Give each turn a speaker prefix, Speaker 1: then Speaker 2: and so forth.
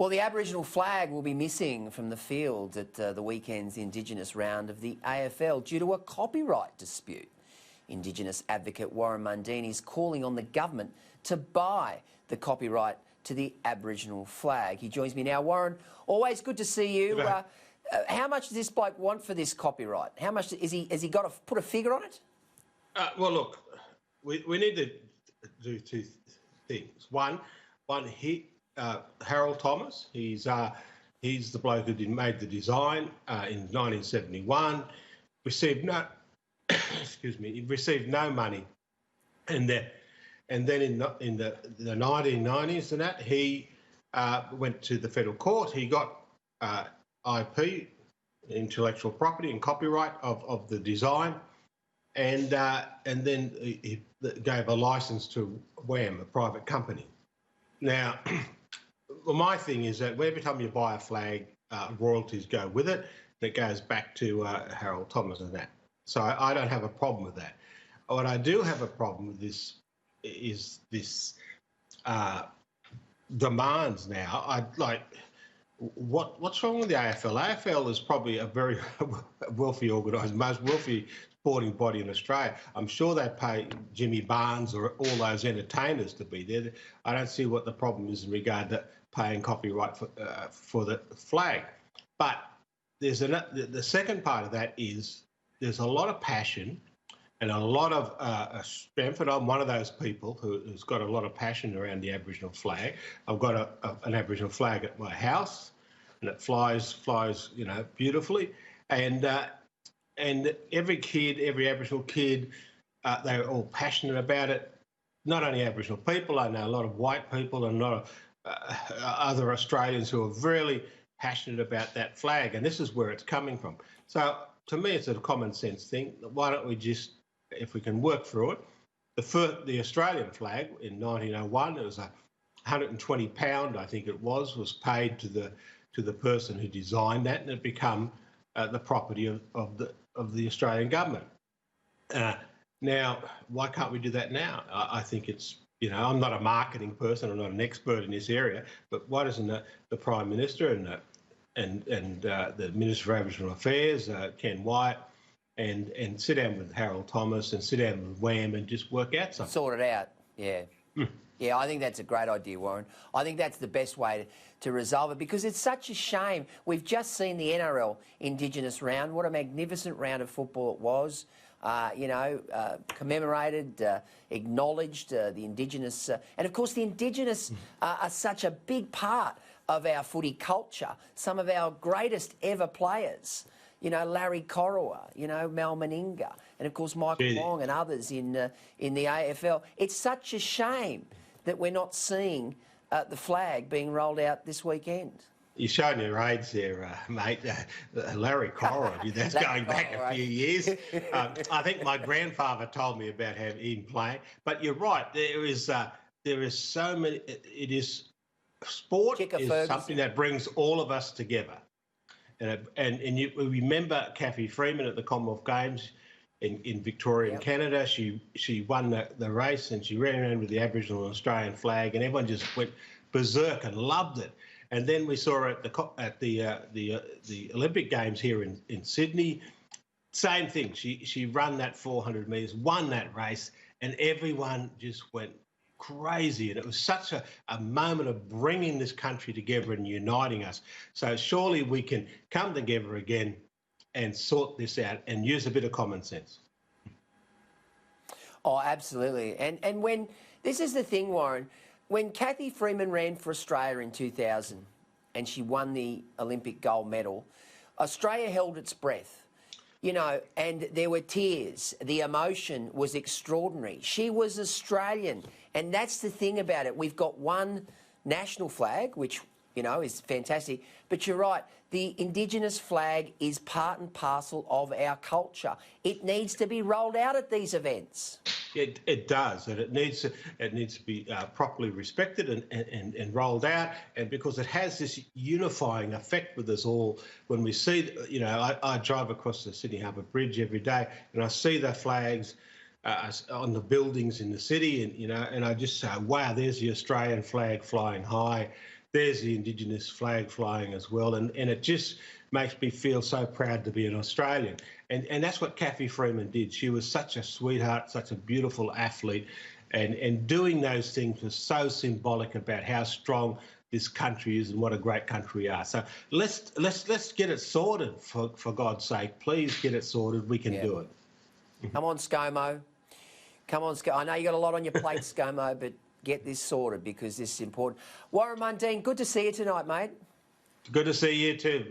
Speaker 1: Well, the Aboriginal flag will be missing from the field at the weekend's Indigenous round of the AFL due to a copyright dispute. Indigenous advocate Warren Mundine is calling on the government to buy the copyright to the Aboriginal flag. He joins me now. Warren, always good to see you. How much does this bloke want for this copyright? How much has he got to put a figure on it?
Speaker 2: Well, look, we need to do two things. One, Harold Thomas. He's the bloke who made the design in 1971. Received no, excuse me. He received no money, and then in the 1990s and that he went to the federal court. He got IP, intellectual property and copyright of the design, and then he gave a license to WAM, a private company. Now, well, my thing is that every time you buy a flag, royalties go with it. That goes back to Harold Thomas and that. So I don't have a problem with that. What I do have a problem with this is this demands now. I'd like, what's wrong with the AFL? AFL is probably a very wealthy organised, most wealthy sporting body in Australia. I'm sure they pay Jimmy Barnes or all those entertainers to be there. I don't see what the problem is in regard to paying copyright for the flag. But there's the second part of that is there's a lot of passion and a lot of strength, and I'm one of those people who's got a lot of passion around the Aboriginal flag. I've got an Aboriginal flag at my house, and it flies, you know, beautifully. And every kid, every Aboriginal kid, they're all passionate about it. Not only Aboriginal people, I know a lot of white people and a lot of other Australians who are really passionate about that flag, and this is where it's coming from. So to me, it's a common sense thing. Why don't we just, if we can work through it, the Australian flag in 1901, it was £120, I think it was paid to the person who designed that, and it become the property of the Australian government. Now, why can't we do that now? I think it's, you know, I'm not a marketing person, I'm not an expert in this area, but why doesn't the Prime Minister and the Minister for Aboriginal Affairs, Ken Wyatt, and sit down with Harold Thomas and sit down with WAM and just work out something.
Speaker 1: Sort it out, yeah. Yeah, I think that's a great idea, Warren. I think that's the best way to resolve it, because it's such a shame. We've just seen the NRL Indigenous round. What a magnificent round of football it was. You know, commemorated, acknowledged the Indigenous. And, of course, the Indigenous are such a big part of our footy culture. Some of our greatest ever players, you know, Larry Corowa, you know, Mal Meninga, and, of course, Michael Long and others in the AFL. It's such a shame that we're not seeing the flag being rolled out this weekend.
Speaker 2: You're showing your age there, mate. Larry Corowa, that's going back a few years. I think my grandfather told me about him playing. But you're right, there is so many. It is sport is something that brings all of us together. And you remember Kathy Freeman at the Commonwealth Games in Victoria and Canada. She won the race, and she ran around with the Aboriginal and Australian flag, and everyone just went berserk and loved it. And then we saw her at the Olympic Games here in Sydney. Same thing. She ran that 400 metres, won that race, and everyone just went crazy. And it was such a moment of bringing this country together and uniting us. So surely we can come together again and sort this out and use a bit of common sense.
Speaker 1: Oh, absolutely. And when this is the thing, Warren. When Kathy Freeman ran for Australia in 2000 and she won the Olympic gold medal, Australia held its breath, you know, and there were tears. The emotion was extraordinary. She was Australian, and that's the thing about it. We've got one national flag, which, you know, is fantastic, but you're right, the Indigenous flag is part and parcel of our culture. It needs to be rolled out at these events.
Speaker 2: It does, and it needs to be properly respected and rolled out, and because it has this unifying effect with us all. When we see, you know, I drive across the Sydney Harbour Bridge every day, and I see the flags on the buildings in the city, and you know, and I just say, wow, there's the Australian flag flying high. there's the Indigenous flag flying as well. And it just makes me feel so proud to be an Australian. And that's what Kathy Freeman did. She was such a sweetheart, such a beautiful athlete. And doing those things was so symbolic about how strong this country is and what a great country we are. So let's get it sorted, for God's sake. Please get it sorted. We can do it.
Speaker 1: Come on, ScoMo. Come on, ScoMo. I know you got a lot on your plate, ScoMo, but get this sorted because this is important. Warren Mundine, good to see you tonight, mate.
Speaker 2: Good to see you too.